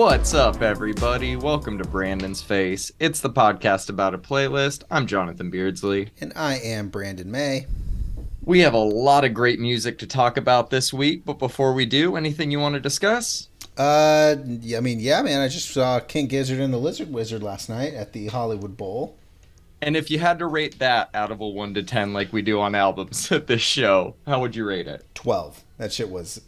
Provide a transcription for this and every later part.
What's up, everybody? Welcome to Brandon's Face. It's the podcast about a playlist. I'm Jonathan Beardsley. And I am Brandon May. We have a lot of great music to talk about this week, but before we do, anything you want to discuss? Yeah, man. I just saw King Gizzard and the Lizard Wizard last night at the Hollywood Bowl. And if you had to rate that out of a 1 to 10 like we do on albums at this show, how would you rate it? 12. That shit was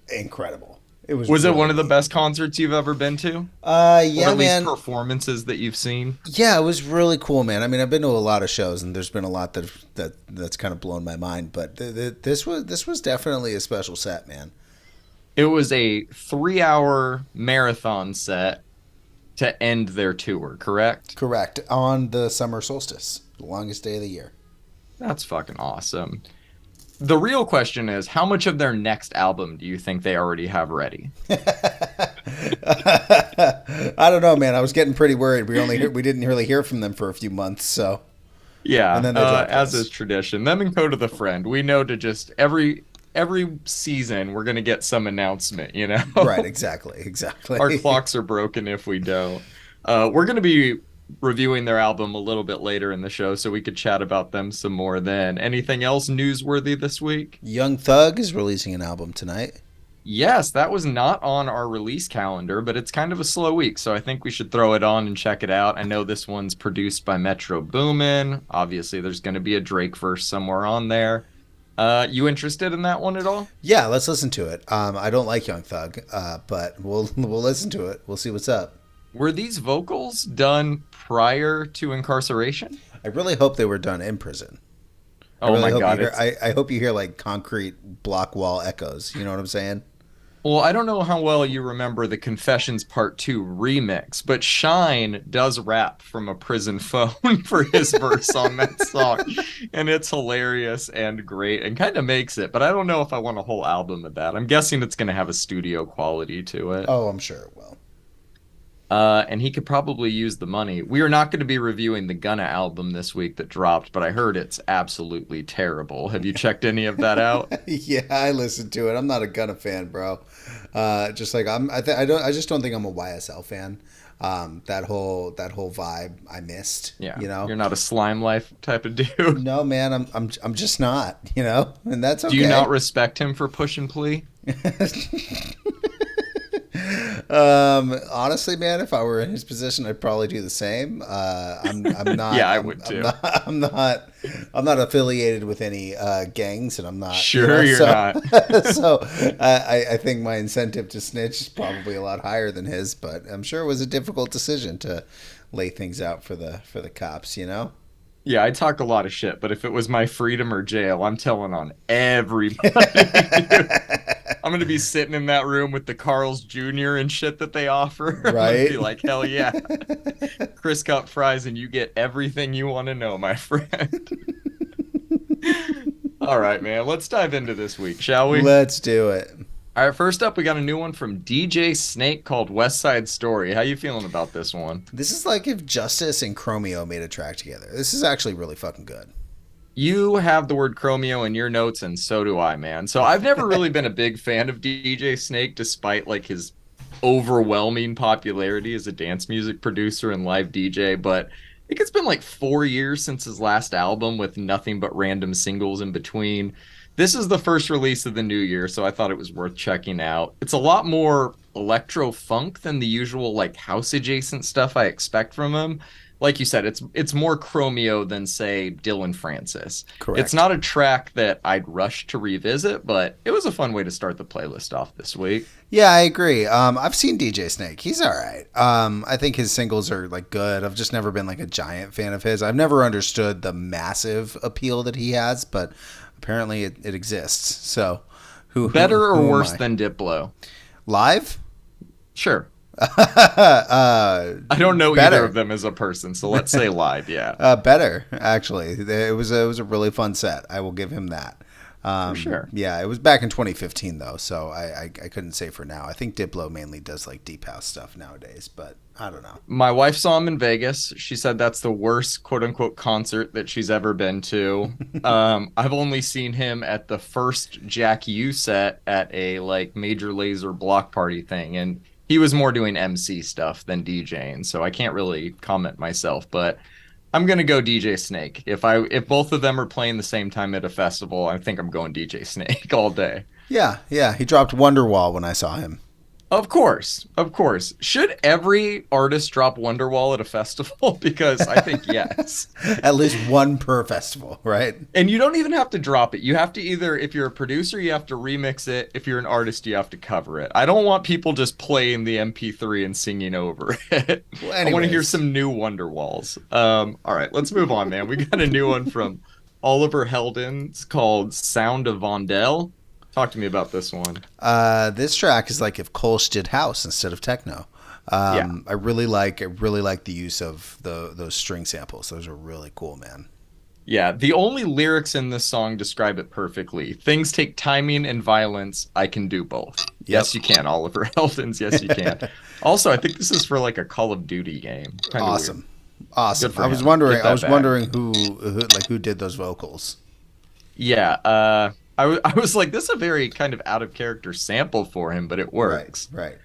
incredible. Was it one of the best concerts you've ever been to? Yeah, or at man. least performances that you've seen? Yeah, it was really cool, man. I mean, I've been to a lot of shows, and there's been a lot that's kind of blown my mind. But this was definitely a special set, man. It was a 3-hour marathon set to end their tour, correct? Correct. On the summer solstice, the longest day of the year. That's fucking awesome. The real question is, how much of their next album do you think they already have ready? I don't know, man. I was getting pretty worried. We didn't really hear from them for a few months, so yeah. And then as is tradition, them and Code of the Friend, we know to just every season we're gonna get some announcement, you know? Right, exactly. Our clocks are broken if we don't. We're gonna be reviewing their album a little bit later in the show, so we could chat about them some more then. Anything else newsworthy this week? Young Thug is releasing an album tonight. Yes, that was not on our release calendar, but it's kind of a slow week, so I think we should throw it on and check it out. I know this one's produced by Metro Boomin. Obviously, there's going to be a Drake verse somewhere on there. You interested in that one at all? Yeah, let's listen to it. I don't like Young Thug, but we'll listen to it. We'll see what's up. Were these vocals done prior to incarceration? I really hope they were done in prison. Oh my God. I hope you hear like concrete block wall echoes. You know what I'm saying? Well, I don't know how well you remember the Confessions Part 2 remix, but Shine does rap from a prison phone for his verse on that song. And it's hilarious and great and kind of makes it, but I don't know if I want a whole album of that. I'm guessing it's going to have a studio quality to it. Oh, I'm sure it will. And he could probably use the money. We are not going to be reviewing the Gunna album this week that dropped, but I heard it's absolutely terrible. Have you checked any of that out? Yeah, I listened to it. I'm not a Gunna fan, bro. Just like I just don't think I'm a YSL fan. That whole vibe I missed. Yeah, you know, you're not a Slime Life type of dude. No, man, I'm just not. You know, and that's okay. Do you not respect him for push and plea? Honestly, man, if I were in his position, I'd probably do the same. I'm not. Yeah, I would too. I'm not affiliated with any gangs, and I'm not. Sure, you're not. So I think my incentive to snitch is probably a lot higher than his, but I'm sure it was a difficult decision to lay things out for the cops. You know. Yeah, I talk a lot of shit, but if it was my freedom or jail, I'm telling on everybody. I'm going to be sitting in that room with the Carl's Jr. and shit that they offer. Right. Be like, hell yeah. Chris Cup fries and you get everything you want to know, my friend. All right, man. Let's dive into this week, shall we? Let's do it. All right, first up, we got a new one from DJ Snake called West Side Story. How you feeling about this one? This is like if Justice and Chromeo made a track together. This is actually really fucking good. You have the word Chromeo in your notes, and so do I, man. So I've never really been a big fan of DJ Snake, despite like his overwhelming popularity as a dance music producer and live DJ. But I think it's been like 4 years since his last album with nothing but random singles in between. This is the first release of the new year, so I thought it was worth checking out. It's a lot more electro funk than the usual like house adjacent stuff I expect from him. Like you said, it's more Chromeo than, say, Dylan Francis. Correct. It's not a track that I'd rush to revisit, but it was a fun way to start the playlist off this week. Yeah, I agree. I've seen DJ Snake. He's all right. I think his singles are like good. I've just never been like a giant fan of his. I've never understood the massive appeal that he has, but apparently it exists. So, Better or worse than Diplo? Live? Sure. I don't know better. either of them as a person, so let's say live, yeah. Better, actually. It was a really fun set. I will give him that. For sure. Yeah, it was back in 2015, though, so I couldn't say for now. I think Diplo mainly does like deep house stuff nowadays, but I don't know. My wife saw him in Vegas. She said that's the worst quote-unquote concert that she's ever been to. I've only seen him at the first Jack U set at a like Major Lazer block party thing, and he was more doing MC stuff than DJing, so I can't really comment myself, but I'm gonna go DJ Snake. If both of them are playing the same time at a festival, I think I'm going DJ Snake all day. Yeah. He dropped Wonderwall when I saw him. Of course, of course. Should every artist drop Wonderwall at a festival? Because I think yes. At least one per festival, right? And you don't even have to drop it. You have to either, if you're a producer, you have to remix it. If you're an artist, you have to cover it. I don't want people just playing the MP3 and singing over it. Well, I want to hear some new Wonderwalls. All right, let's move on, man. We got a new one from Oliver Heldens. It's called Sound of Vondel. Talk to me about this one. This track is like if Kolsch did house instead of techno. I really like the use of those string samples. Those are really cool, man. Yeah, the only lyrics in this song describe it perfectly. Things take timing and violence. I can do both. Yep. Yes, you can, Oliver Heldens. Yes, you can. Also, I think this is for like a Call of Duty game. Kinda awesome. Weird. Awesome. I was wondering who did those vocals. Yeah, I was like, this is a very kind of out of character sample for him, but it works. Right.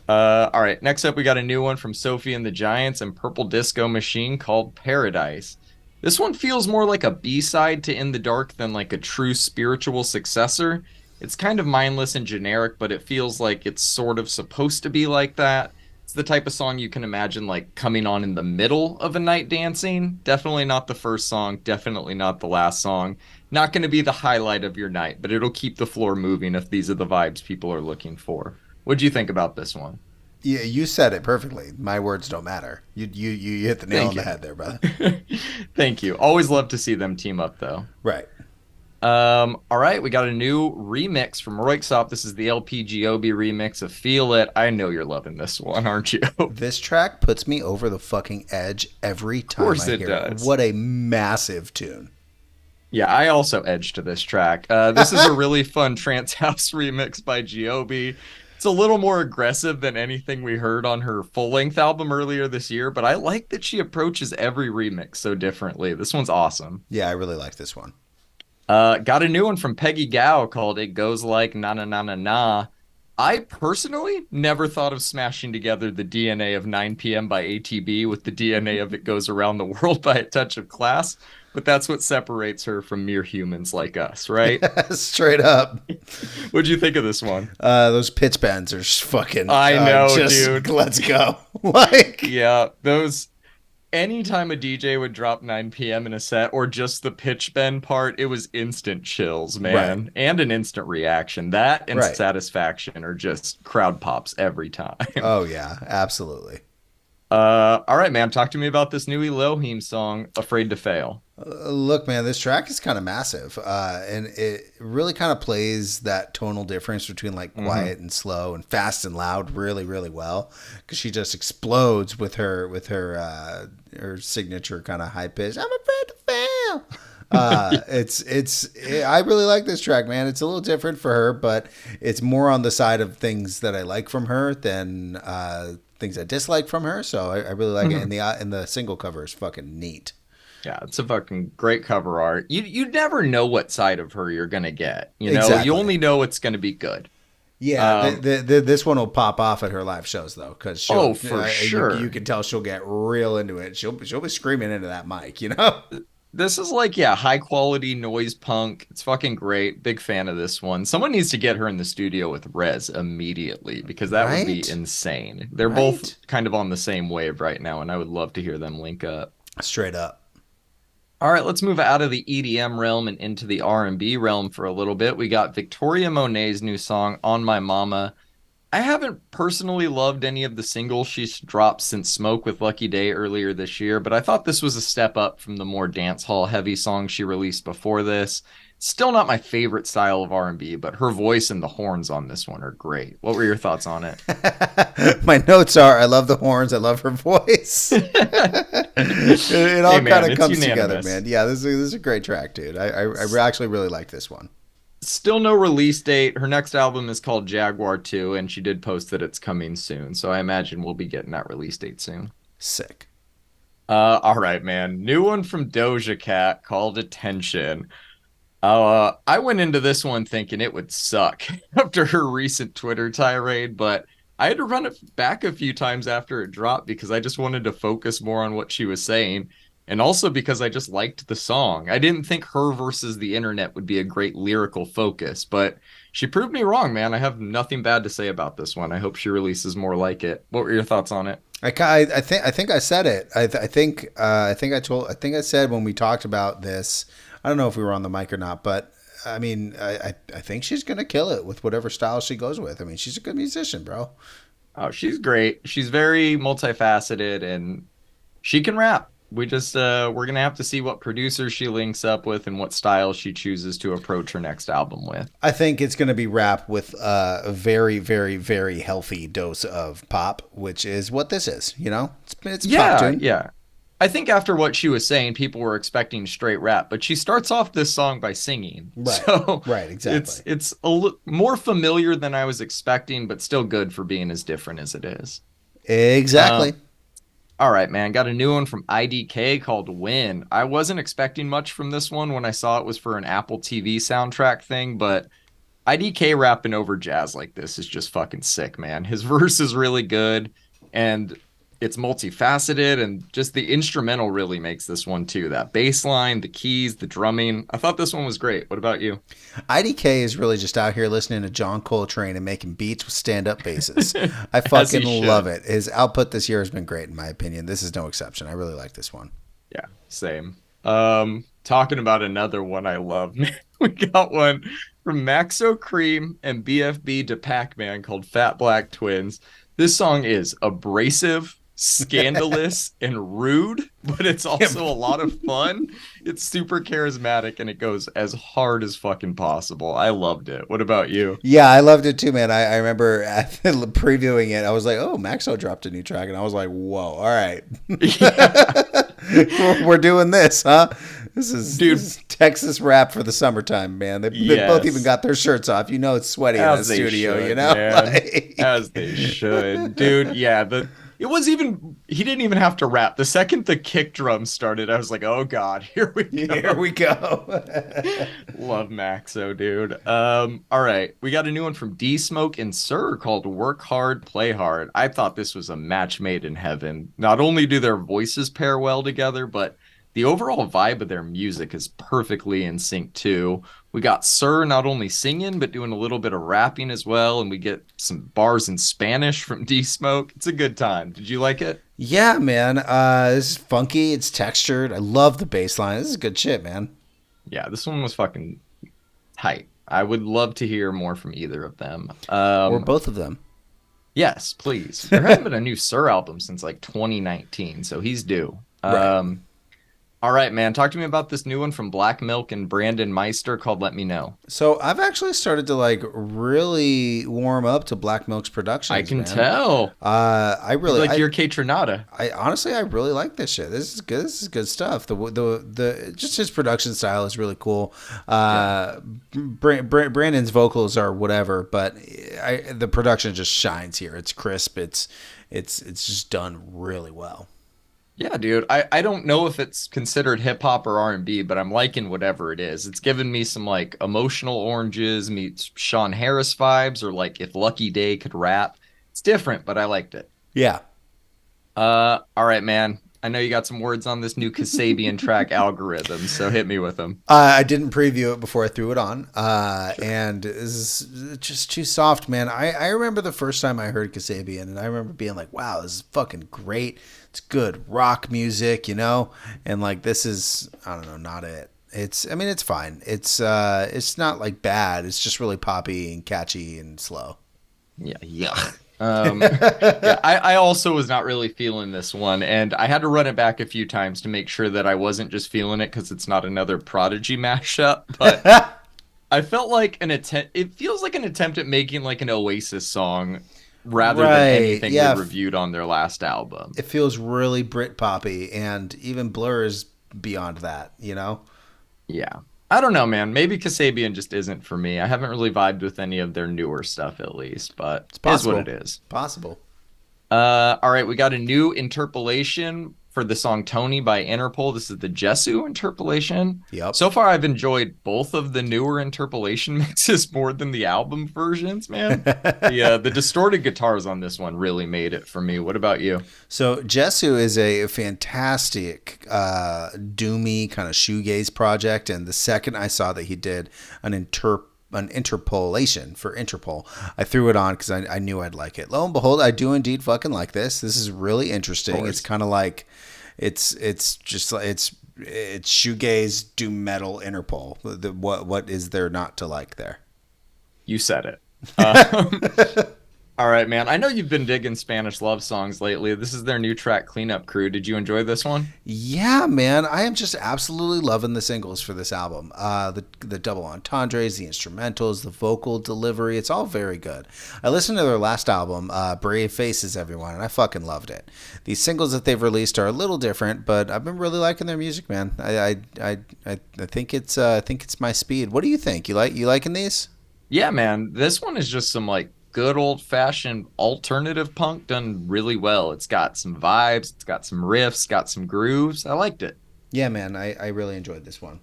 All right. Next up, we got a new one from Sophie and the Giants and Purple Disco Machine called Paradise. This one feels more like a B-side to In the Dark than like a true spiritual successor. It's kind of mindless and generic, but it feels like it's sort of supposed to be like that. It's the type of song you can imagine like coming on in the middle of a night dancing. Definitely not the first song. Definitely not the last song. Not going to be the highlight of your night, but it'll keep the floor moving if these are the vibes people are looking for. What'd you think about this one? Yeah, you said it perfectly. My words don't matter. You hit the nail on the head there, brother. Thank you. Always love to see them team up, though. Right. All right, we got a new remix from Royksop. This is the LPGOB remix of Feel It. I know you're loving this one, aren't you? This track puts me over the fucking edge every time I hear it. What a massive tune. Yeah, I also edge to this track. This is a really fun trance house remix by Giobi. It's a little more aggressive than anything we heard on her full-length album earlier this year, but I like that she approaches every remix so differently. This one's awesome. Yeah, I really like this one. Got a new one from Peggy Gao called It Goes Like Na Na Na Na Na. I personally never thought of smashing together the DNA of 9 p.m. by ATB with the DNA of It Goes Around the World by A Touch of Class, but that's what separates her from mere humans like us, right? Straight up. What'd you think of this one? Those pitch bends are just fucking... I know, dude. Let's go. Like... Yeah, those... Anytime a DJ would drop 9 p.m. in a set, or just the pitch bend part, it was instant chills, man. Right. And an instant reaction. That and Satisfaction are just crowd pops every time. Oh, yeah, absolutely. All right, man. Talk to me about this new Elohim song, Afraid to Fail. Look, man, this track is kind of massive. And it really kind of plays that tonal difference between like quiet and slow and fast and loud really, really well. Because she just explodes with her signature kind of high pitch. I'm afraid to fail. I really like this track, man. It's a little different for her, but it's more on the side of things that I like from her than things I dislike from her. So I really like it. And the single cover is fucking neat. Yeah, it's a fucking great cover art. You never know what side of her you're gonna get. You know, exactly. You only know it's gonna be good. Yeah, this one will pop off at her live shows though, because sure, you can tell she'll get real into it. She'll be screaming into that mic, you know. This is like, yeah, high quality noise punk. It's fucking great. Big fan of this one. Someone needs to get her in the studio with Rez immediately, because that would be insane. They're both kind of on the same wave right now, and I would love to hear them link up. Straight up. All right, let's move out of the EDM realm and into the R&B realm for a little bit. We got Victoria Monet's new song, On My Mama. I haven't personally loved any of the singles she's dropped since Smoke with Lucky Day earlier this year, but I thought this was a step up from the more dance hall heavy songs she released before this. Still not my favorite style of R&B, but her voice and the horns on this one are great. What were your thoughts on it? My notes are, I love the horns, I love her voice. It all kind of comes together, man. Yeah, this is a great track, dude. I actually really like this one. Still no release date. Her next album is called Jaguar 2, and she did post that it's coming soon, so I imagine we'll be getting that release date soon. Sick. All right, man. New one from Doja Cat called Attention. I went into this one thinking it would suck after her recent Twitter tirade, but I had to run it back a few times after it dropped because I just wanted to focus more on what she was saying. And also because I just liked the song. I didn't think her versus the internet would be a great lyrical focus, but she proved me wrong, man. I have nothing bad to say about this one. I hope she releases more like it. What were your thoughts on it? I think I said it. I think I said when we talked about this. I don't know if we were on the mic or not, but I mean, I think she's gonna kill it with whatever style she goes with. I mean, she's a good musician, bro. Oh, she's great. She's very multifaceted and she can rap. We're gonna have to see what producer she links up with and what style she chooses to approach her next album with. I think it's going to be rap with a very, very, very healthy dose of pop, which is what this is. You know, it's a pop tune. Yeah. I think after what she was saying, people were expecting straight rap, but she starts off this song by singing. Right. So Right. Exactly. it's more familiar than I was expecting, but still good for being as different as it is. Exactly. All right, man. Got a new one from IDK called Win. I wasn't expecting much from this one when I saw it was for an Apple TV soundtrack thing, but IDK rapping over jazz like this is just fucking sick, man. His verse is really good and it's multifaceted and just the instrumental really makes this one too. That bass line, the keys, the drumming. I thought this one was great. What about you? IDK is really just out here listening to John Coltrane and making beats with stand-up basses. I fucking love it. His output this year has been great, in my opinion. This is no exception. I really like this one. Yeah, same. Talking about another one I love, man. We got one from Maxo Cream and BFB to Pac-Man called Fat Black Twins. This song is abrasive, scandalous, and rude, but it's also a lot of fun. It's super charismatic and it goes as hard as fucking possible. I loved it. What about you? Yeah, I loved it too, man. I remember previewing it. I was like, oh, Maxo dropped a new track. And I was like, whoa, all right. We're doing this, huh? This is Texas rap for the summertime, man. They both even got their shirts off. You know it's sweaty in the studio, should, you know? Like... As they should. Dude, yeah, he didn't even have to rap. The second the kick drum started, I was like, oh God, here we go. Here we go. Love Maxo, dude. All right. We got a new one from D Smoke and Sir called Work Hard, Play Hard. I thought this was a match made in heaven. Not only do their voices pair well together, but the overall vibe of their music is perfectly in sync too. We got Sir not only singing, but doing a little bit of rapping as well. And we get some bars in Spanish from D Smoke. It's a good time. Did you like it? Yeah, man. This is funky. It's textured. I love the bass line. This is good shit, man. Yeah, this one was fucking tight. I would love to hear more from either of them. Or both of them. Yes, please. There hasn't been a new Sir album since like 2019, so he's due. Right. All right, man. Talk to me about this new one from Black Milk and Brandon Meister called Let Me Know. So I've actually started to like really warm up to Black Milk's production. I can tell. I really like your K Tronada. I honestly really like this shit. This is good. This is good stuff. The just his production style is really cool. Brandon's vocals are whatever, but the production just shines here. It's crisp. It's just done really well. Yeah, dude. I don't know if it's considered hip hop or R&B, but I'm liking whatever it is. It's given me some like Emotional Oranges meets Sean Harris vibes, or like if Lucky Day could rap. It's different, but I liked it. Yeah. All right, man. I know you got some words on this new Kasabian track Algorithm, so hit me with them. I didn't preview it before I threw it on, and this is just too soft, man. I remember the first time I heard Kasabian, and I remember being like, wow, this is fucking great. It's good rock music, you know? And like, this is, I don't know, not it. It's fine. It's not like bad. It's just really poppy and catchy and slow. Yeah. I also was not really feeling this one, and I had to run it back a few times to make sure that I wasn't just feeling it because it's not another Prodigy mashup. But I felt like it feels like an attempt at making like an Oasis song rather than anything they reviewed on their last album. It feels really Brit poppy, and even Blur is beyond that, you know? Yeah. I don't know, man. Maybe Kasabian just isn't for me. I haven't really vibed with any of their newer stuff, at least, but it's what it is. Possible. All right, we got a new interpolation for the song Tony by Interpol. This is the Jesu interpolation. Yep. So far, I've enjoyed both of the newer interpolation mixes more than the album versions, man. The distorted guitars on this one really made it for me. What about you? So Jesu is a fantastic doomy kind of shoegaze project, and the second I saw that he did an interpolation for Interpol, I threw it on because I knew I'd like it. Lo and behold, I do indeed fucking like this. This is really interesting. It's kind of like it's shoegaze doom metal Interpol. What is there not to like there? You said it. All right, man. I know you've been digging Spanish love songs lately. This is their new track, Cleanup Crew. Did you enjoy this one? Yeah, man. I am just absolutely loving the singles for this album. The double entendres, the instrumentals, the vocal delivery. It's all very good. I listened to their last album, Brave Faces, everyone, and I fucking loved it. These singles that they've released are a little different, but I've been really liking their music, man. I think it's my speed. What do you think? You liking these? Yeah, man. This one is just some like good old-fashioned alternative punk done really well. It's got some vibes, it's got some riffs, got some grooves. I liked it. Yeah, man, I really enjoyed this one.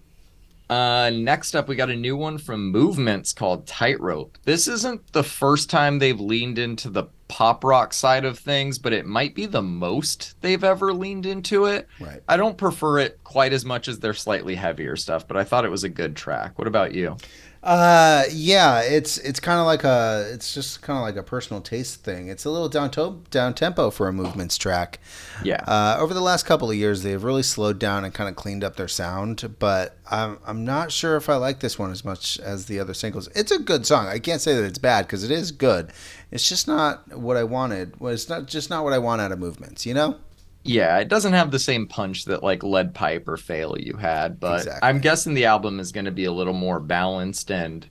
Next up, we got a new one from Movements called Tightrope. This isn't the first time they've leaned into the pop rock side of things, but it might be the most they've ever leaned into it. Right. I don't prefer it quite as much as their slightly heavier stuff, but I thought it was a good track. What about you? Yeah, it's kind of like a personal taste thing. It's a little down tempo for a Movements track. Yeah. Over the last couple of years, they've really slowed down and kind of cleaned up their sound. But I'm not sure if I like this one as much as the other singles. It's a good song. I can't say that it's bad because it is good. It's just not what I wanted. Well, it's not what I want out of Movements. You know? Yeah, it doesn't have the same punch that like Lead Pipe or Fail You had, but Exactly. I'm guessing the album is going to be a little more balanced and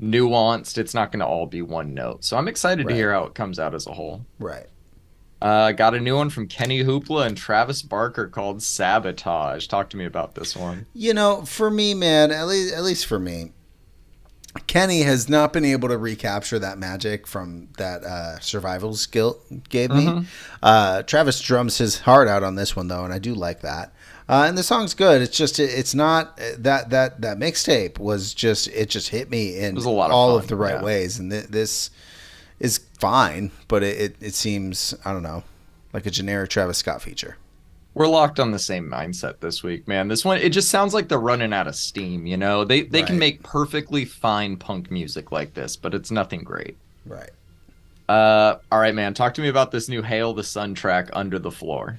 nuanced. It's not going to all be one note. So I'm excited to hear how it comes out as a whole. Right. Got a new one from Kenny Hoopla and Travis Barker called Sabotage. Talk to me about this one. You know, for me, man, at least for me, Kenny has not been able to recapture that magic from that survival skill gave me. Travis drums his heart out on this one though, and I do like that. And the song's good. It's just it's not that mixtape was just hit me in all of the right ways, and this is fine, but it seems, I don't know, like a generic Travis Scott feature. We're locked on the same mindset this week, man. This one, it just sounds like they're running out of steam, you know? They can make perfectly fine punk music like this, but it's nothing great. Right. All right, man. Talk to me about this new Hail the Sun track, Under the Floor.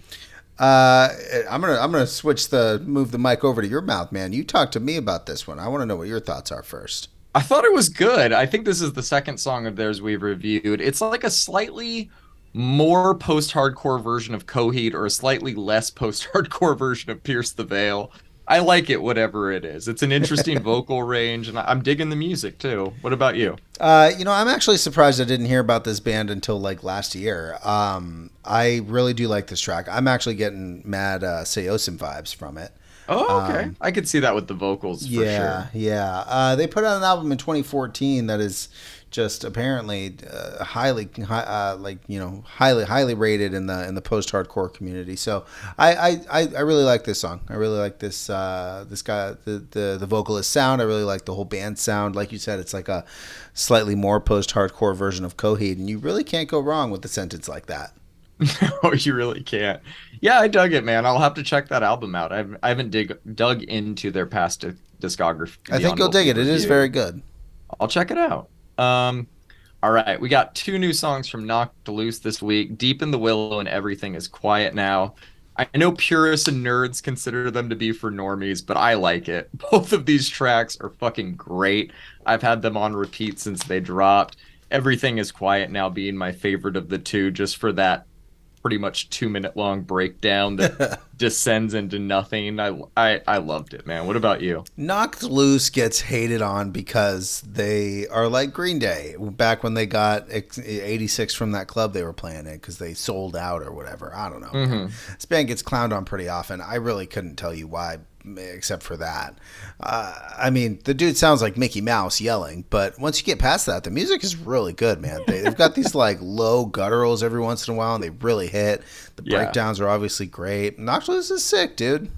I'm gonna move the mic over to your mouth, man. You talk to me about this one. I want to know what your thoughts are first. I thought it was good. I think this is the second song of theirs we've reviewed. It's like a slightly more post-hardcore version of Coheed or a slightly less post-hardcore version of Pierce the Veil. I like it, whatever it is. It's an interesting vocal range, and I'm digging the music, too. What about you? I'm actually surprised I didn't hear about this band until, like, last year. I really do like this track. I'm actually getting mad Seosin vibes from it. Oh, okay. I could see that with the vocals, for sure. Yeah. They put out an album in 2014 that is just apparently highly rated in the post-hardcore community. So I really like this song. I really like this guy, the vocalist sound. I really like the whole band sound. Like you said, it's like a slightly more post-hardcore version of Coheed, and you really can't go wrong with a sentence like that. No, you really can't. Yeah, I dug it, man. I'll have to check that album out. I haven't dug into their past discography. I think you'll dig it. It is very good. I'll check it out. All right, we got 2 new songs from Knocked Loose this week, Deep in the Willow and Everything is Quiet Now. I know purists and nerds consider them to be for normies, but I like it. Both of these tracks are fucking great. I've had them on repeat since they dropped. Everything is Quiet Now being my favorite of the two, just for that pretty much 2-minute long breakdown that descends into nothing. I loved it, man. What about you? Knocked Loose gets hated on because they are like Green Day back when they got 86 from that club they were playing in because they sold out or whatever. I don't know, man. Hmm. This band gets clowned on pretty often. I really couldn't tell you why, except for that. I mean, the dude sounds like Mickey Mouse yelling, but once you get past that, the music is really good, man. They've got these like low gutturals every once in a while, and they really hit. The Yeah. breakdowns are obviously great. Knocked Loose is sick, dude.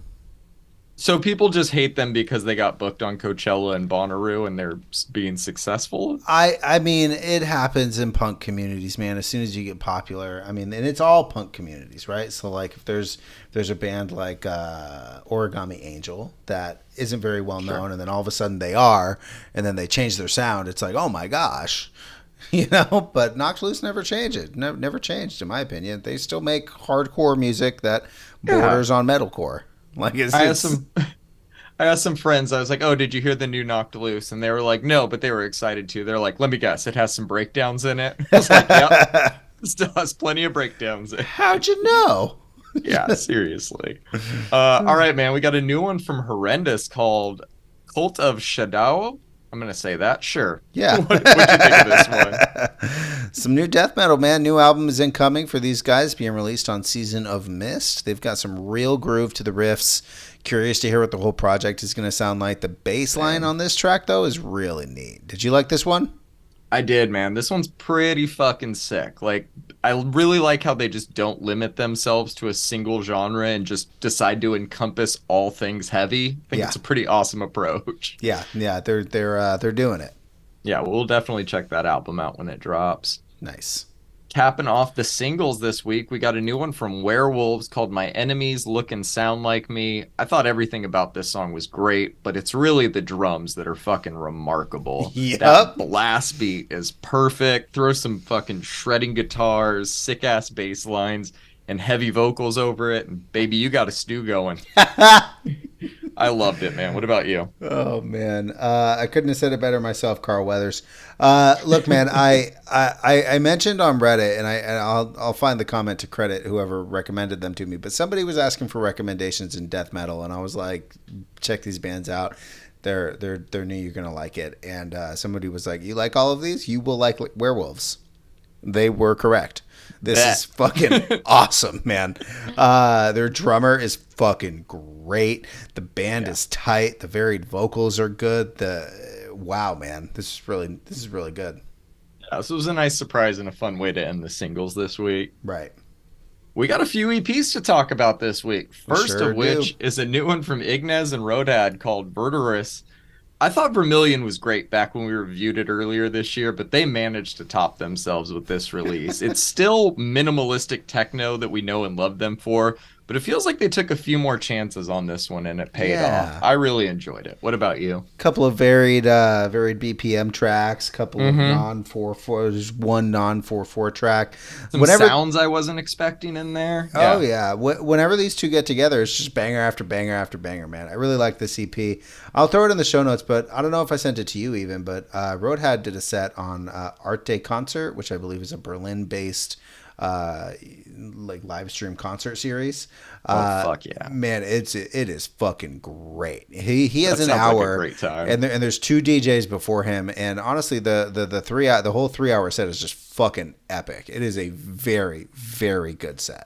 So people just hate them because they got booked on Coachella and Bonnaroo and they're being successful. I mean, it happens in punk communities, man. As soon as you get popular, I mean, and it's all punk communities, right? So, like, if there's a band like Origami Angel that isn't very well known, Sure. and then all of a sudden they are, and then they change their sound, it's like, oh my gosh, you know. But Knocked Loose never changed it. Never changed, in my opinion. They still make hardcore music that Yeah. borders on metalcore. Like I asked some I asked some friends, I was like, "Oh, did you hear the new Knocked Loose?" And they were like, "No," but they were excited too. They're like, "Let me guess, it has some breakdowns in it." I was like, "Yep, it still has plenty of breakdowns in it." How'd you know? Yeah, seriously. All right, man, we got a new one from Horrendous called Cult of Shadow. I'm gonna say that. Sure. Yeah. What'd you think of this one? Some new death metal, man. New album is incoming for these guys, being released on Season of Mist. They've got some real groove to the riffs. Curious to hear what the whole project is going to sound like. The bass line on this track, though, is really neat. Did you like this one? I did, man. This one's pretty fucking sick. Like, I really like how they just don't limit themselves to a single genre and just decide to encompass all things heavy. I think Yeah. it's a pretty awesome approach. Yeah, they're doing it. Yeah, we'll definitely check that album out when it drops. Nice. Capping off the singles this week, we got a new one from Werewolves called My Enemies Look and Sound Like Me. I thought everything about this song was great, but it's really the drums that are fucking remarkable. Yep. That blast beat is perfect. Throw some fucking shredding guitars, sick ass bass lines, and heavy vocals over it. And baby, you got a stew going. I loved it, man. What about you? Oh man, I couldn't have said it better myself, Carl Weathers. Look, man, I mentioned on Reddit, and I'll find the comment to credit whoever recommended them to me. But somebody was asking for recommendations in death metal, and I was like, check these bands out. They're new. You're gonna like it. And somebody was like, you like all of these? You will like Werewolves. They were correct. This Bet. is fucking awesome, man. Their drummer is fucking great. The band is tight. The varied vocals are good. Wow, man, this is really good. Yeah, this was a nice surprise and a fun way to end the singles this week. Right. We got a few EPs to talk about this week. First sure of which is a new one from Ignaz and Rodad called Verderus. I thought Vermilion was great back when we reviewed it earlier this year, but they managed to top themselves with this release. It's still minimalistic techno that we know and love them for, but it feels like they took a few more chances on this one and it paid off. I really enjoyed it. What about you? Couple of varied BPM tracks. Couple of non 4/4. There's one non 4/4 track. Some sounds I wasn't expecting in there. Oh yeah. Whenever these two get together, it's just banger after banger after banger, man. I really like this EP. I'll throw it in the show notes, but I don't know if I sent it to you even. But Roadhead did a set on Art Day Concert, which I believe is a Berlin-based like live stream concert series. Fuck yeah, man! It is fucking great. He has That an sounds like a hour, great time. and there's two DJs before him, and honestly, the whole 3 hour set is just fucking epic. It is a very very good set.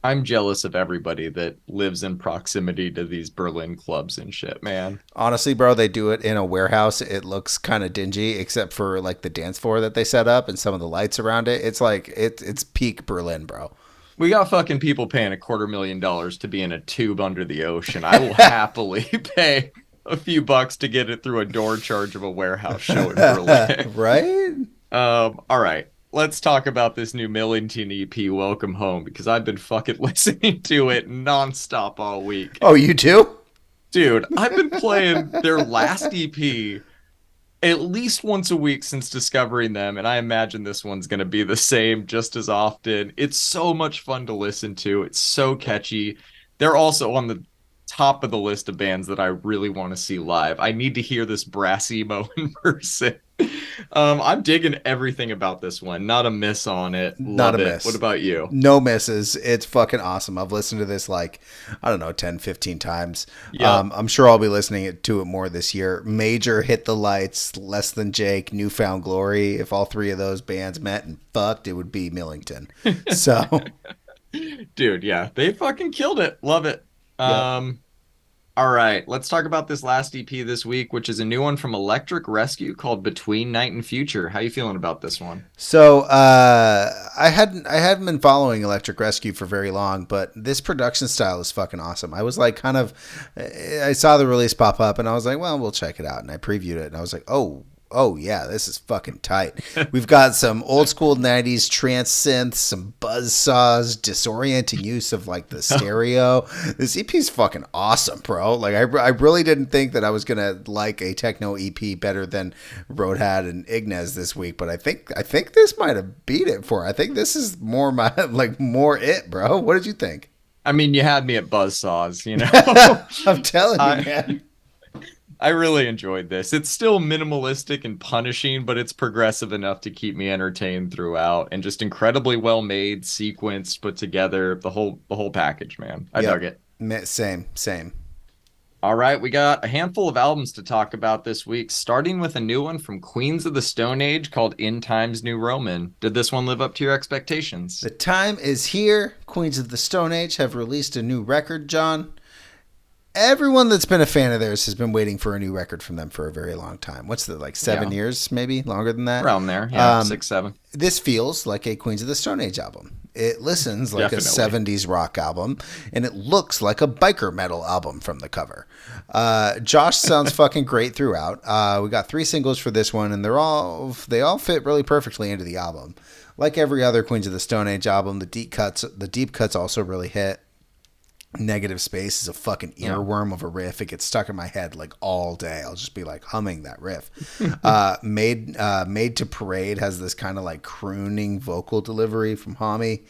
I'm jealous of everybody that lives in proximity to these Berlin clubs and shit, man. Honestly, bro, they do it in a warehouse. It looks kind of dingy, except for like the dance floor that they set up and some of the lights around it. It's like it's peak Berlin, bro. We got fucking people paying $250,000 to be in a tube under the ocean. I will happily pay a few bucks to get it through a door charge of a warehouse show in Berlin. Right? All right. Let's talk about this new Millington EP, Welcome Home, because I've been fucking listening to it nonstop all week. Oh, you too? Dude, I've been playing their last EP at least once a week since discovering them, and I imagine this one's going to be the same just as often. It's so much fun to listen to. It's so catchy. They're also on the top of the list of bands that I really want to see live. I need to hear this brass emo in person. I'm digging everything about this one. Not a miss on it. Not a Love it. miss. What about you? No misses. It's fucking awesome. I've listened to this like, I don't know, 10, 15 times. Yep. I'm sure I'll be listening to it more this year. Major, Hit the Lights, Less Than Jake, Newfound Glory. If all three of those bands met and fucked, it would be Millington. So, Dude, yeah, they fucking killed it. Love it. yep. All right, let's talk about this last EP this week, which is a new one from Electric Rescue called Between Night and Future. How you feeling about this one? So I hadn't been following Electric Rescue for very long, but this production style is fucking awesome. I was like I saw the release pop up and I was like, well, we'll check it out, and I previewed it and I was like, oh yeah, this is fucking tight. We've got some old school 90s trance synths, some buzz saws, disorienting use of like the stereo. This EP is fucking awesome, bro. Like I really didn't think that I was gonna like a techno EP better than Roadhat and Ignaz this week, but I think this might have beat it for. I think this is more my like more it, bro. What did you think? I mean, you had me at buzzsaws, you know. I'm telling you, man. I really enjoyed this. It's still minimalistic and punishing, but it's progressive enough to keep me entertained throughout, and just incredibly well made, sequenced, put together, the whole package, man. I dug it. Same. All right, we got a handful of albums to talk about this week, starting with a new one from Queens of the Stone Age called In Times New Roman. Did this one live up to your expectations? The time is here. Queens of the Stone Age have released a new record, John. Everyone that's been a fan of theirs has been waiting for a new record from them for a very long time. What's the, like 7 years, maybe? Longer than that? Around there, yeah, 6, 7. This feels like a Queens of the Stone Age album. It listens like Definitely. a 70s rock album, and it looks like a biker metal album from the cover. Josh sounds fucking great throughout. We got 3 singles for this one, and they all fit really perfectly into the album. Like every other Queens of the Stone Age album, the deep cuts also really hit. Negative Space is a fucking earworm of a riff. It gets stuck in my head like all day. I'll just be like humming that riff. Made to Parade has this kind of like crooning vocal delivery from Hami.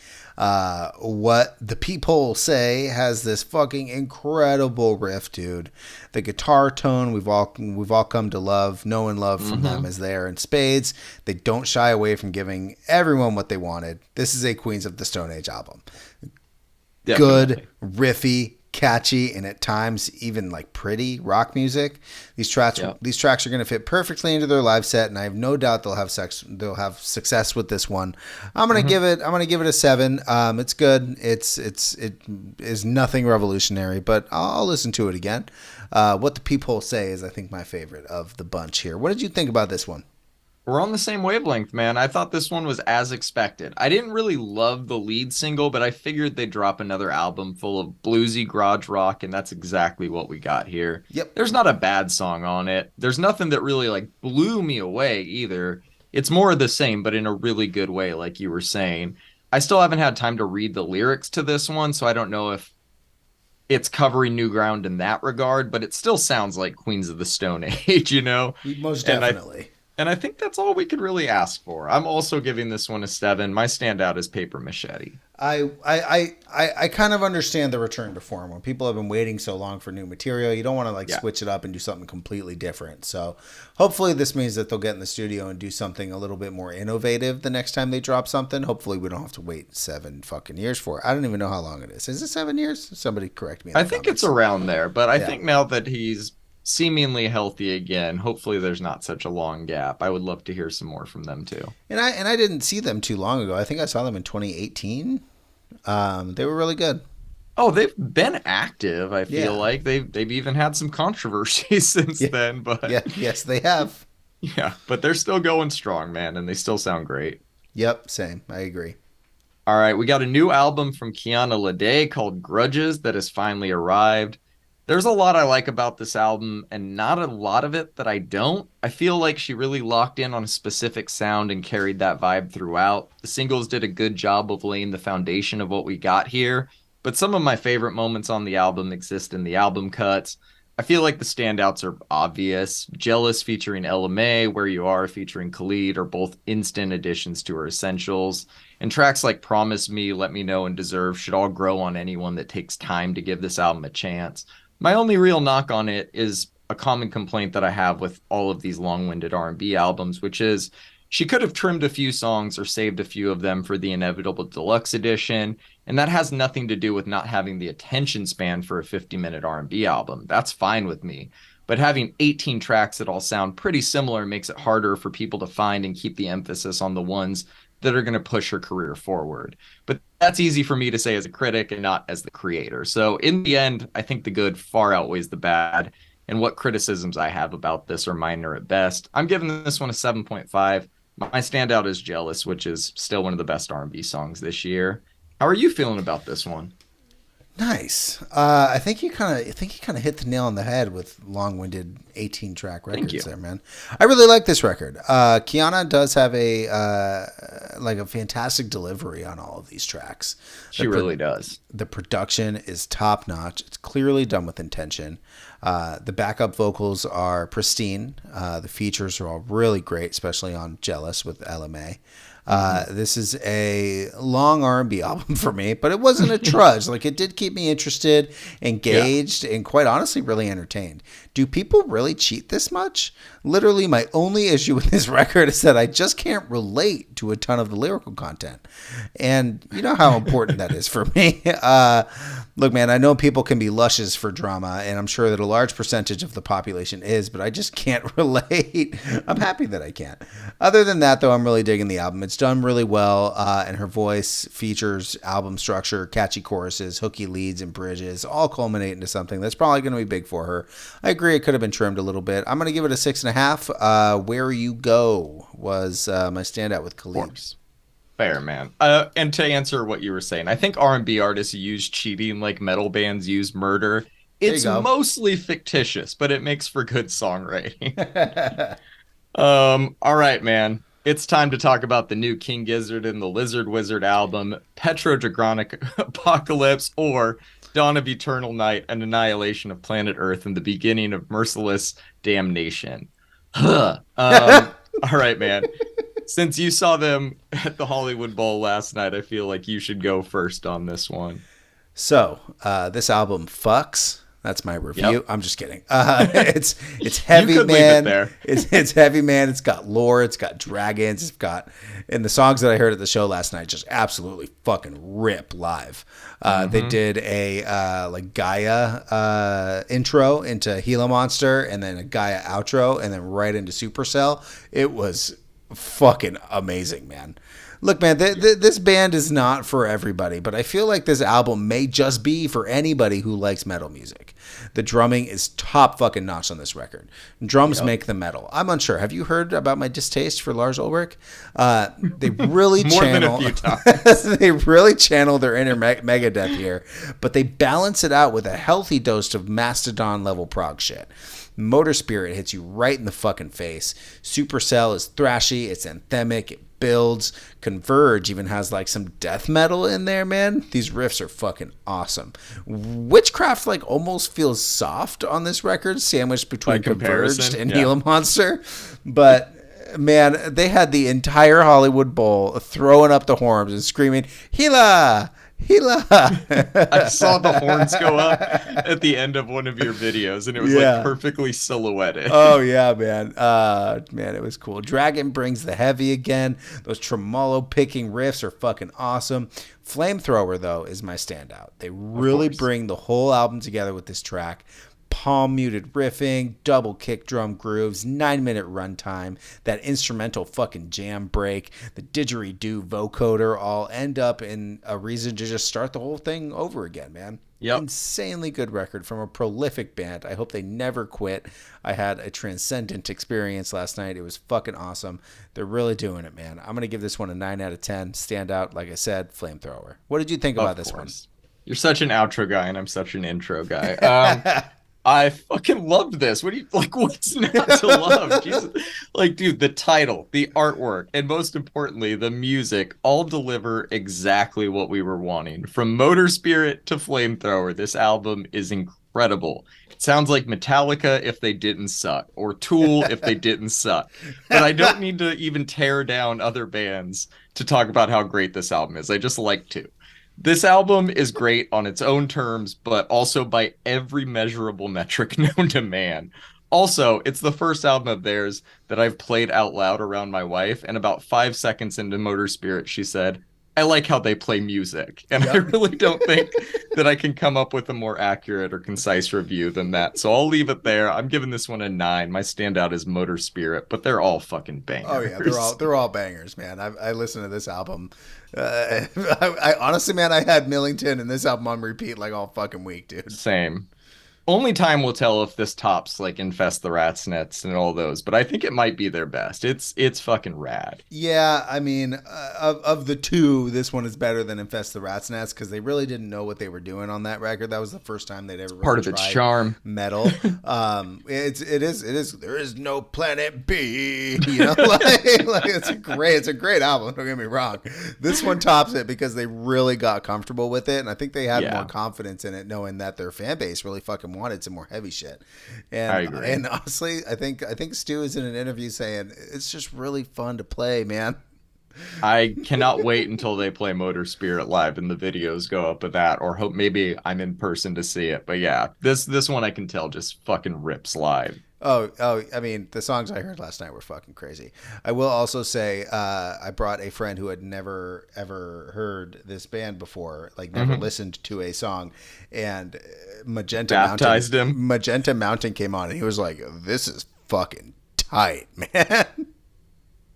What the People Say has this fucking incredible riff, dude. The guitar tone we've all come to love, know and love from them is there in spades. They don't shy away from giving everyone what they wanted. This is a Queens of the Stone Age album. Definitely. Good, riffy, catchy, and at times even like pretty rock music. These tracks are going to fit perfectly into their live set, and I have no doubt they'll have success with this one. I'm gonna give it a 7. It's good. It is nothing revolutionary, but I'll listen to it again. What the People Say is, I think, my favorite of the bunch here. What did you think about this one? We're on the same wavelength, man. I thought this one was as expected. I didn't really love the lead single, but I figured they'd drop another album full of bluesy garage rock, and that's exactly what we got here. Yep. There's not a bad song on it. There's nothing that really like blew me away either. It's more of the same, but in a really good way, like you were saying. I still haven't had time to read the lyrics to this one, so I don't know if it's covering new ground in that regard, but it still sounds like Queens of the Stone Age, you know? Most definitely. And I think that's all we could really ask for. I'm also giving this one a 7. My standout is Paper Machete. I kind of understand the return to form. When people have been waiting so long for new material, you don't want to like switch it up and do something completely different. So hopefully this means that they'll get in the studio and do something a little bit more innovative the next time they drop something. Hopefully we don't have to wait 7 fucking years for it. I don't even know how long it is. Is it 7 years? Somebody correct me. I think it's around there, but I think now that he's seemingly healthy again, hopefully there's not such a long gap. I would love to hear some more from them too. And I didn't see them too long ago. I think I saw them in 2018. They were really good. Oh, they've been active. I feel like they've even had some controversy since then. But yes, they have. Yeah, but they're still going strong, man, and they still sound great. Yep, same. I agree. All right, we got a new album from Kiana Ledé called Grudges that has finally arrived. There's a lot I like about this album, and not a lot of it that I don't. I feel like she really locked in on a specific sound and carried that vibe throughout. The singles did a good job of laying the foundation of what we got here, but some of my favorite moments on the album exist in the album cuts. I feel like the standouts are obvious. Jealous featuring Ella May, Where You Are featuring Khalid are both instant additions to her essentials. And tracks like Promise Me, Let Me Know, and Deserve should all grow on anyone that takes time to give this album a chance. My only real knock on it is a common complaint that I have with all of these long-winded R&B albums, which is she could have trimmed a few songs or saved a few of them for the inevitable deluxe edition, and that has nothing to do with not having the attention span for a 50-minute R&B album. That's fine with me. But having 18 tracks that all sound pretty similar makes it harder for people to find and keep the emphasis on the ones that are going to push her career forward. But that's easy for me to say as a critic and not as the creator. So in the end, I think the good far outweighs the bad. And what criticisms I have about this are minor at best. I'm giving this one a 7.5. My standout is Jealous, which is still one of the best R&B songs this year. How are you feeling about this one? Nice. I think you kind of hit the nail on the head with long-winded 18-track records there, man. I really like this record. Kiana does have a fantastic delivery on all of these tracks. She really does. The production is top-notch. It's clearly done with intention. The backup vocals are pristine. The features are all really great, especially on Jealous with LMA. This is a long R&B album for me, but it wasn't a trudge. Like, it did keep me interested, engaged, and quite honestly, really entertained. Do people really cheat this much? Literally, my only issue with this record is that I just can't relate to a ton of the lyrical content. And you know how important that is for me. Look, man, I know people can be luscious for drama, and I'm sure that a large percentage of the population is, but I just can't relate. I'm happy that I can't. Other than that, though, I'm really digging the album. It's done really well, and her voice, features, album structure, catchy choruses, hooky leads, and bridges all culminate into something that's probably going to be big for her. I agree it could have been trimmed a little bit. I'm going to give it a 6.5. Where You Go was my standout with Khalid. Fair, man. And to answer what you were saying, I think R&B artists use cheating like metal bands use murder. It's mostly fictitious, but it makes for good songwriting. All right, man. It's time to talk about the new King Gizzard and the Lizard Wizard album, Petrodragonic Apocalypse, or Dawn of Eternal Night, and Annihilation of Planet Earth, and the beginning of merciless damnation. All right, man. Since you saw them at the Hollywood Bowl last night, I feel like you should go first on this one. So, this album fucks. That's my review. Yep. I'm just kidding. It's heavy, man. It's heavy, man. It's got lore. It's got dragons. It's got, and the songs that I heard at the show last night just absolutely fucking rip live. They did a like Gaia intro into Gila Monster, and then a Gaia outro, and then right into Supercell. It was fucking amazing, man. Look, man, this band is not for everybody, but I feel like this album may just be for anybody who likes metal music. The drumming is top fucking notch on this record. Drums make the metal. I'm unsure. Have you heard about my distaste for Lars Ulrich? They really More channel, than a few times. They really channel their inner Megadeth here, but they balance it out with a healthy dose of Mastodon level prog shit. Motor Spirit hits you right in the fucking face. Supercell is thrashy. It's anthemic. It builds. Converge even has like some death metal in there, man. These riffs are fucking awesome. Witchcraft like almost feels soft on this record, sandwiched between Converged and Gila Monster. But man, they had the entire Hollywood Bowl throwing up the horns and screaming, Gila! Hila. I saw the horns go up at the end of one of your videos, and it was like perfectly silhouetted. Oh yeah, man. Man, it was cool. Dragon brings the heavy again. Those tremolo picking riffs are fucking awesome. Flamethrower though is my standout. They really bring the whole album together with this track. Palm muted riffing, double kick drum grooves, 9-minute runtime, that instrumental fucking jam break, the didgeridoo vocoder all end up in a reason to just start the whole thing over again, man. Yep. Insanely good record from a prolific band. I hope they never quit. I had a transcendent experience last night. It was fucking awesome. They're really doing it, man. I'm going to give this one a 9 out of 10. Standout, like I said, Flamethrower. What did you think about this one? You're such an outro guy, and I'm such an intro guy. I fucking loved this. What do you like? What's not to love? Jesus. Like, dude, the title, the artwork, and most importantly, the music all deliver exactly what we were wanting. From Motor Spirit to Flamethrower, this album is incredible. It sounds like Metallica if they didn't suck, or Tool if they didn't suck. But I don't need to even tear down other bands to talk about how great this album is. I just like to. This album is great on its own terms, but also by every measurable metric known to man. Also, it's the first album of theirs that I've played out loud around my wife, and about 5 seconds into Motor Spirit, she said, I like how they play music. And I Yep. really don't think that I can come up with a more accurate or concise review than that. So I'll leave it there. I'm giving this one a 9. My standout is Motor Spirit, but they're all fucking Oh yeah, bangers. they're all bangers, man. I listened to this album. I honestly, man, I had Millington and this album on repeat like all fucking week, dude. Same. Only time will tell if this tops like Infest the Rat's Nets and all those, but I think it might be their best. It's fucking rad. Yeah, I mean, of the two, this one is better than Infest the Rat's Nest because they really didn't know what they were doing on that record. That was the first time they'd ever Part really of its tried charm. metal. It is. There is no Planet B. You know, like it's a great album. Don't get me wrong. This one tops it because they really got comfortable with it, and I think they had Yeah. more confidence in it, knowing that their fan base really fucking wanted some more heavy shit. I And agree. and honestly, I think Stu is in an interview saying it's just really fun to play, man. I cannot wait until they play Motor Spirit live and the videos go up of that, or hope maybe I'm in person to see it. But yeah, this one I can tell just fucking rips live. Oh, I mean, the songs I heard last night were fucking crazy. I will also say, I brought a friend who had never ever heard this band before, like never listened to a song, and Baptized him. Magenta Mountain came on, and he was like, "This is fucking tight, man."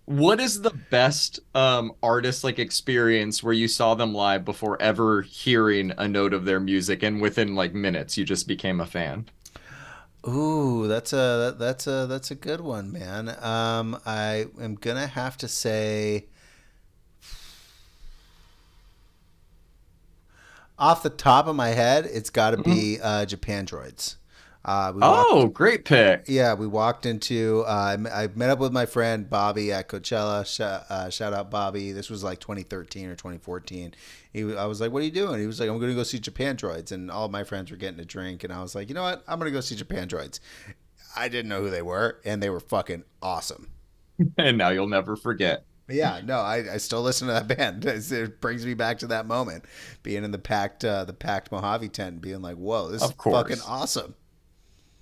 What is the best artist like experience where you saw them live before ever hearing a note of their music and within like minutes you just became a fan? Ooh, that's a good one, man. I am gonna have to say, off the top of my head, it's got to be Japan Droids. We walked, Oh, great pick. yeah, we walked into. I met up with my friend Bobby at Coachella. Shout out Bobby. This was like 2013 or 2014. I was like, "What are you doing?" He was like, "I'm going to go see Japan Droids." And all of my friends were getting a drink, and I was like, "You know what? I'm going to go see Japan Droids." I didn't know who they were, and they were fucking awesome. And now you'll never forget. Yeah, no, I still listen to that band. It brings me back to that moment, being in the packed Mojave tent, and being like, "Whoa, this is Of course. fucking awesome."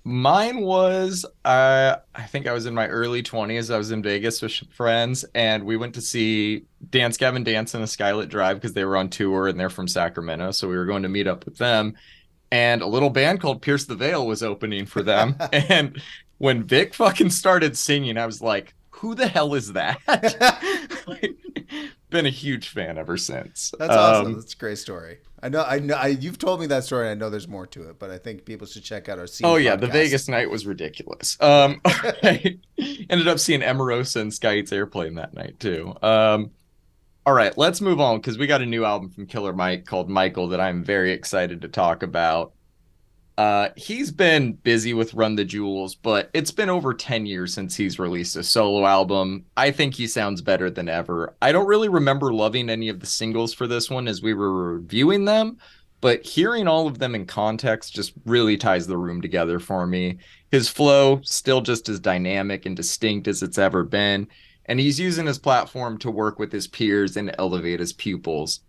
Mine was I think I was in my early 20s. I was in Vegas with friends and we went to see Dance Gavin Dance and the Skylit Drive because they were on tour and they're from Sacramento. So we were going to meet up with them. And a little band called Pierce the Veil was opening for them. And when Vic fucking started singing, I was like, who the hell is that? Like, been a huge fan ever since. That's awesome. That's a great story. I know. You've told me that story. And I know there's more to it, but I think people should check out our scene. Oh yeah, the podcast. Vegas night was ridiculous. I ended up seeing Emarosa and Sky Eats Airplane that night too. All right, let's move on because we got a new album from Killer Mike called Michael that I'm very excited to talk about. He's been busy with Run the Jewels, but it's been over 10 years since he's released a solo album. I think he sounds better than ever. I don't really remember loving any of the singles for this one as we were reviewing them, but hearing all of them in context just really ties the room together for me. His flow still just as dynamic and distinct as it's ever been, and he's using his platform to work with his peers and elevate his pupils.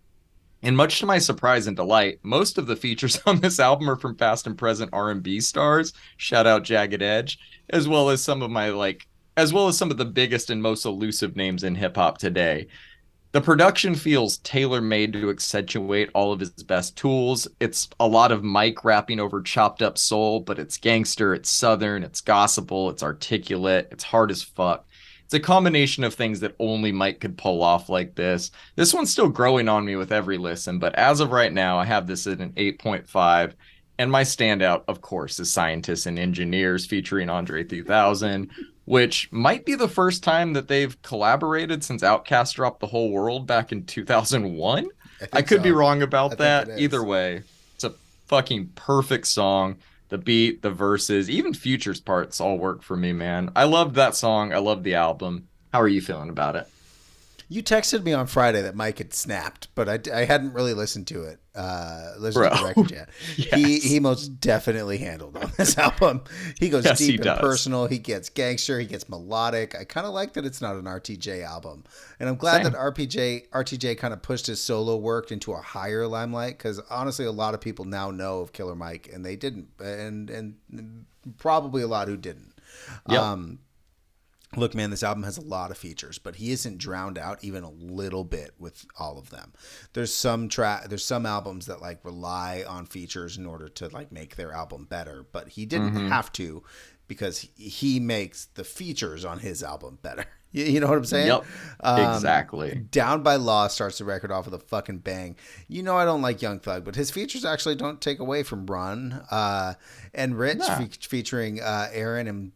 And much to my surprise and delight, most of the features on this album are from past and present R&B stars. Shout out Jagged Edge, as well as some of the biggest and most elusive names in hip hop today. The production feels tailor-made to accentuate all of his best tools. It's a lot of Mike rapping over chopped up soul, but it's gangster, it's southern, it's gospel, it's articulate, it's hard as fuck. It's a combination of things that only Mike could pull off like this. This one's still growing on me with every listen, but as of right now, I have this at an 8.5. And my standout, of course, is Scientists and Engineers featuring Andre 3000, which might be the first time that they've collaborated since Outkast dropped The Whole World back in 2001. I could be wrong about that. Either way, it's a fucking perfect song. The beat, the verses, even Future's parts all work for me, man. I loved that song. I loved the album. How are you feeling about it? You texted me on Friday that Mike had snapped, but I hadn't really listened to it. Listened to the record yet. Yes. He most definitely handled on this album. He goes Yes, deep he and does. personal. He gets gangster. He gets melodic. I kind of like that it's not an RTJ album, and I'm glad Same. that RTJ kind of pushed his solo work into a higher limelight because honestly, a lot of people now know of Killer Mike, and they didn't, and probably a lot who didn't. Yep. Look, man, this album has a lot of features, but he isn't drowned out even a little bit with all of them. There's some albums that like rely on features in order to like make their album better, but he didn't have to, because he makes the features on his album better. You know what I'm saying? Yep. Exactly. Down by Law starts the record off with a fucking bang. You know I don't like Young Thug, but his features actually don't take away from Run. And Rich featuring Aaron and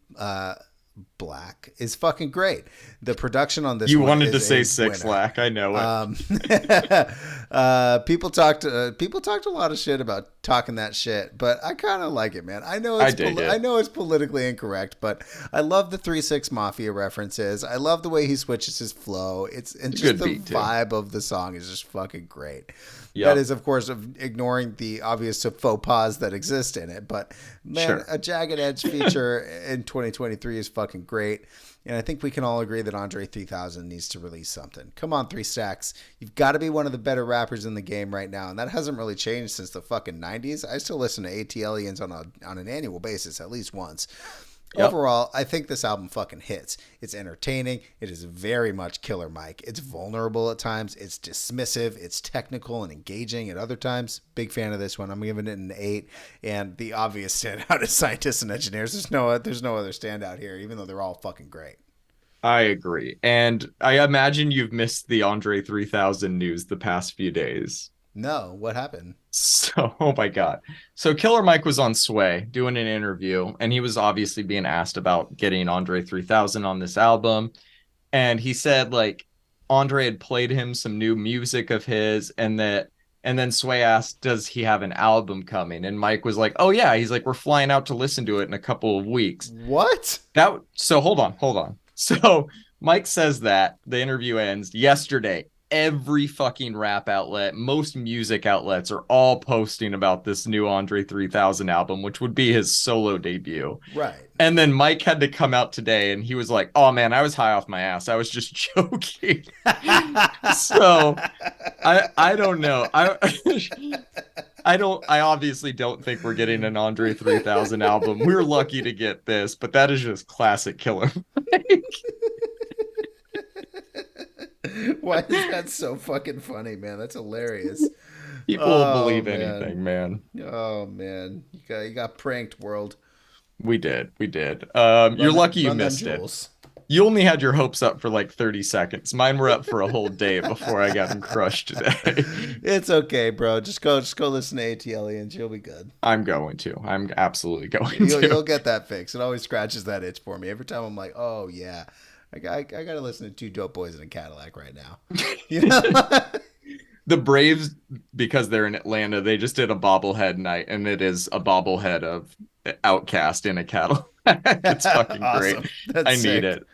Black is fucking great. The production on this you one wanted to is say a Six winner. Lack. I know it. People talked a lot of shit about talking that shit, but I kind of like it, man. I know it's politically incorrect, but I love the 3-6 Mafia references. I love the way he switches his flow. It's just the vibe of the song is just fucking great. Yep. That is, of course, ignoring the obvious faux pas that exist in it. But, man, a Jagged Edge feature in 2023 is fucking great. And I think we can all agree that Andre 3000 needs to release something. Come on, 3 Stacks. You've got to be one of the better rappers in the game right now. And that hasn't really changed since the fucking 90s. I still listen to ATLians on an annual basis at least once. Yep. Overall, I think this album fucking hits. It's entertaining. It is very much Killer Mike. It's vulnerable at times. It's dismissive. It's technical and engaging at other times. Big fan of this one. I'm giving it an 8. And the obvious standout is Scientists and Engineers. There's no other standout here, even though they're all fucking great. I agree. And I imagine you've missed the Andre 3000 news the past few days. No, what happened? So, oh my God. So Killer Mike was on Sway doing an interview, and he was obviously being asked about getting Andre 3000 on this album. And he said, like, Andre had played him some new music of his, and then Sway asked, does he have an album coming? And Mike was like, oh yeah. He's like, we're flying out to listen to it in a couple of weeks. What? So hold on. So Mike says that the interview ends yesterday. Every fucking rap outlet, most music outlets are all posting about this new Andre 3000 album, which would be his solo debut. Right. And then Mike had to come out today and he was like, oh man, I was high off my ass. I was just joking. So I don't know. I obviously don't think we're getting an Andre 3000 album. We're lucky to get this, but that is just classic Killer Mike. Why is that so fucking funny, man? That's hilarious. People will believe anything, man. Oh man, you got pranked, world. We did. You're lucky you missed it. You only had your hopes up for like 30 seconds. Mine were up for a whole day before I got them crushed today. It's okay, bro. Just go listen to ATLians. You'll be good. I'm absolutely going to. You'll get that fix. It always scratches that itch for me. Every time I'm like, oh yeah. I got to listen to 2 Dope Boys in a Cadillac right now. You know? The Braves, because they're in Atlanta, they just did a bobblehead night, and it is a bobblehead of Outkast in a Cadillac. It's fucking awesome. Great. I need it.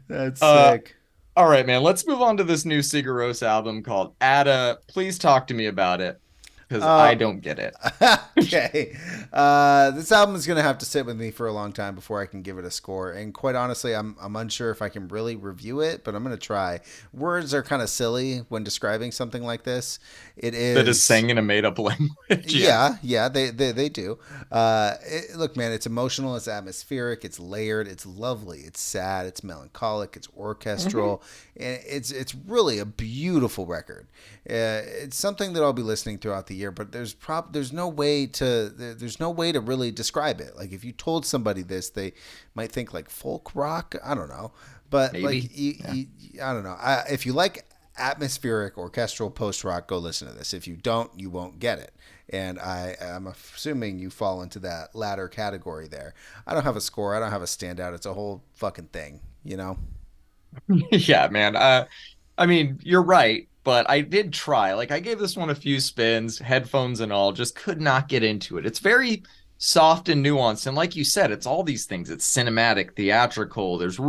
That's sick. All right, man. Let's move on to this new Sigur Rós album called Ada. Please talk to me about it, because I don't get it. Okay. This album is going to have to sit with me for a long time before I can give it a score. And quite honestly, I'm unsure if I can really review it, but I'm going to try. Words are kind of silly when describing something like this. It is... That is sang in a made-up language. Yeah, they do. Look, man, it's emotional, it's atmospheric, it's layered, it's lovely, it's sad, it's melancholic, it's orchestral. And it's really a beautiful record. It's something that I'll be listening throughout the year, but there's no way to really describe it. Like if you told somebody this, they might think like folk rock. I don't know, but maybe. I don't know. If you like atmospheric orchestral post rock, go listen to this. If you don't, you won't get it. And I'm assuming you fall into that latter category there. I don't have a score. I don't have a standout. It's a whole fucking thing, you know? Yeah, man. I mean, you're right. But I did try. Like, I gave this one a few spins, headphones and all, just could not get into it. It's very soft and nuanced. And like you said, it's all these things. It's cinematic, theatrical. There's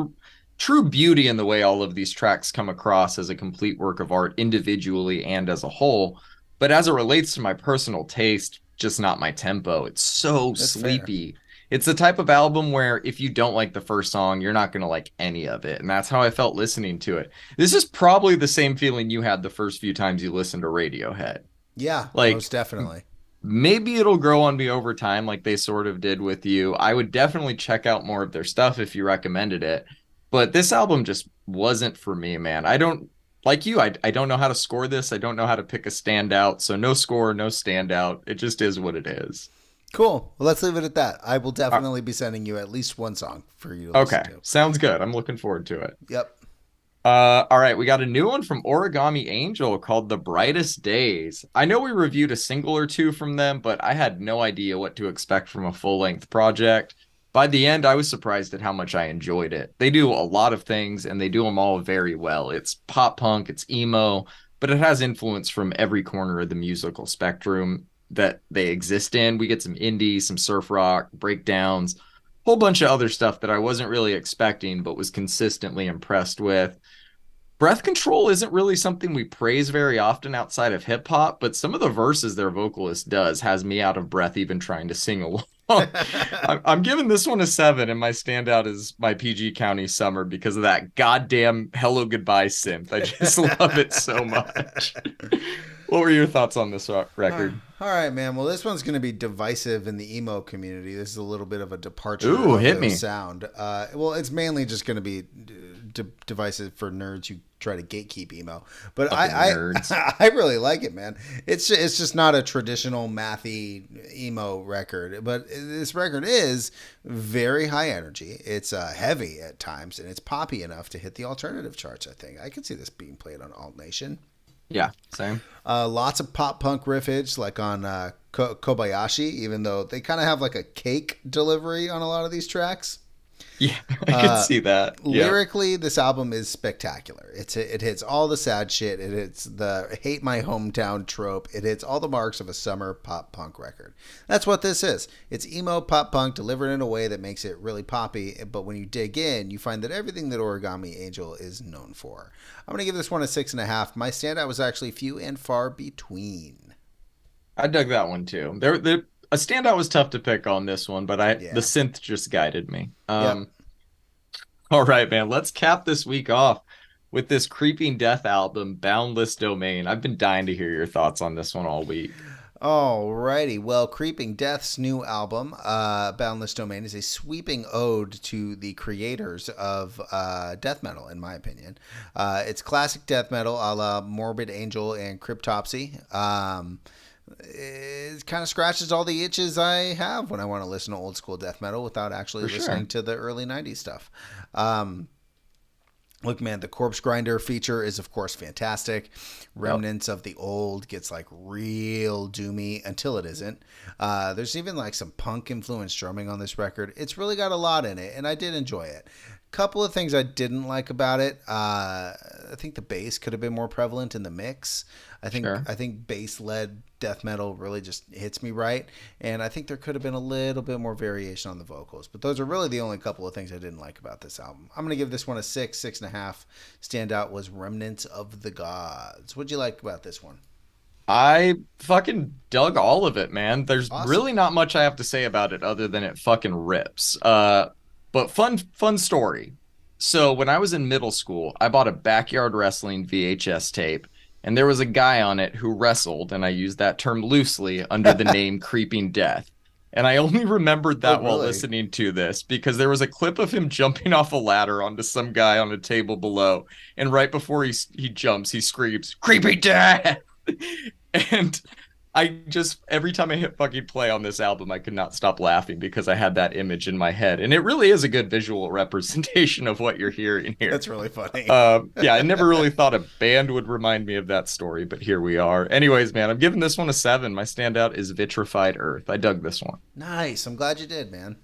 true beauty in the way all of these tracks come across as a complete work of art individually and as a whole. But as it relates to my personal taste, just not my tempo. It's so That's sleepy. Fair. It's the type of album where if you don't like the first song, you're not going to like any of it. And that's how I felt listening to it. This is probably the same feeling you had the first few times you listened to Radiohead. Yeah, like, most definitely. Maybe it'll grow on me over time, like they sort of did with you. I would definitely check out more of their stuff if you recommended it. But this album just wasn't for me, man. I don't like you. I don't know how to score this. I don't know how to pick a standout. So no score, no standout. It just is what it is. Cool. Well, let's leave it at that. I will Uh, definitely be sending you at least one song for you to listen Okay, to. sounds good. I'm looking forward to it. Yep. All right, we got a new one from Origami Angel called The Brightest Days. I know we reviewed a single or two from them, but I had no idea what to expect from a full-length project. By the end, I was surprised at how much I enjoyed it. They do a lot of things and they do them all very well. It's pop punk, it's emo, but it has influence from every corner of the musical spectrum that they exist in. We get some indie, some surf rock, breakdowns, whole bunch of other stuff that I wasn't really expecting, but was consistently impressed with. Breath control isn't really something we praise very often outside of hip hop, but some of the verses their vocalist does has me out of breath even trying to sing along. I'm giving this one a 7, and my standout is my PG County Summer because of that goddamn Hello Goodbye synth. I just love it so much. What were your thoughts on this record? All right, man. Well, this one's going to be divisive in the emo community. This is a little bit of a departure Ooh, of hit the me. sound. Well, it's mainly just going to be divisive for nerds who try to gatekeep emo. But Fucking nerds. I really like it, man. It's just not a traditional mathy emo record, but this record is very high energy. It's heavy at times, and it's poppy enough to hit the alternative charts. I think I could see this being played on Alt Nation. Yeah, same. Lots of pop punk riffage, like on Kobayashi, even though they kind of have like a cake delivery on a lot of these tracks. Yeah, I can see that. Yeah. Lyrically, this album is spectacular. It hits all the sad shit. It hits the hate my hometown trope. It hits all the marks of a summer pop punk record. That's what this is. It's emo pop punk delivered in a way that makes it really poppy. But when you dig in, you find that everything that Origami Angel is known for. I'm gonna give this one a 6.5. My standout was actually few and far between. I dug that one too. A standout was tough to pick on this one, but Yeah. the synth just guided me. Yep. All right, man. Let's cap this week off with this Creeping Death album, Boundless Domain. I've been dying to hear your thoughts on this one all week. Alrighty, well, Creeping Death's new album, Boundless Domain, is a sweeping ode to the creators of death metal, in my opinion. It's classic death metal a la Morbid Angel and Cryptopsy. It kind of scratches all the itches I have when I want to listen to old school death metal without actually For listening sure. to the early 90s stuff. Look, man, the Corpse Grinder feature is, of course, fantastic. Remnants of the Old gets like real doomy until it isn't. There's even like some punk influence drumming on this record. It's really got a lot in it, and I did enjoy it. Couple of things I didn't like about it. I think the bass could have been more prevalent in the mix. Sure. I think bass-led death metal really just hits me right, and I think there could have been a little bit more variation on the vocals. But those are really the only couple of things I didn't like about this album. I'm gonna give this one a 6.5. Standout was Remnants of the Gods. What'd you like about this one? I fucking dug all of it, man. There's Awesome. really not much I have to say about it other than it fucking rips. But fun story. So when I was in middle school, I bought a backyard wrestling VHS tape, and there was a guy on it who wrestled, and I use that term loosely, under the name Creeping Death. And I only remembered that Oh, while really? listening to this because there was a clip of him jumping off a ladder onto some guy on a table below, and right before he jumps, he screams, "Creeping Death!" And I just, every time I hit fucking play on this album, I could not stop laughing because I had that image in my head. And it really is a good visual representation of what you're hearing here. That's really funny. Yeah, I never really thought a band would remind me of that story, but here we are. Anyways, man, I'm giving this one a 7. My standout is Vitrified Earth. I dug this one. Nice. I'm glad you did, man.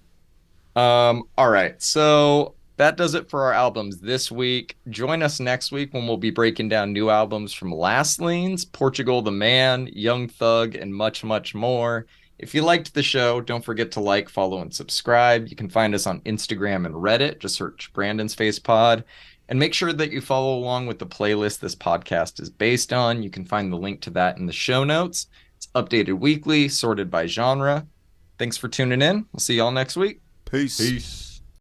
All right. So that does it for our albums this week. Join us next week when we'll be breaking down new albums from Last Leans, Portugal the Man, Young Thug, and much, much more. If you liked the show, don't forget to like, follow, and subscribe. You can find us on Instagram and Reddit. Just search Brandon's Face Pod. And make sure that you follow along with the playlist this podcast is based on. You can find the link to that in the show notes. It's updated weekly, sorted by genre. Thanks for tuning in. We'll see y'all next week. Peace. Peace.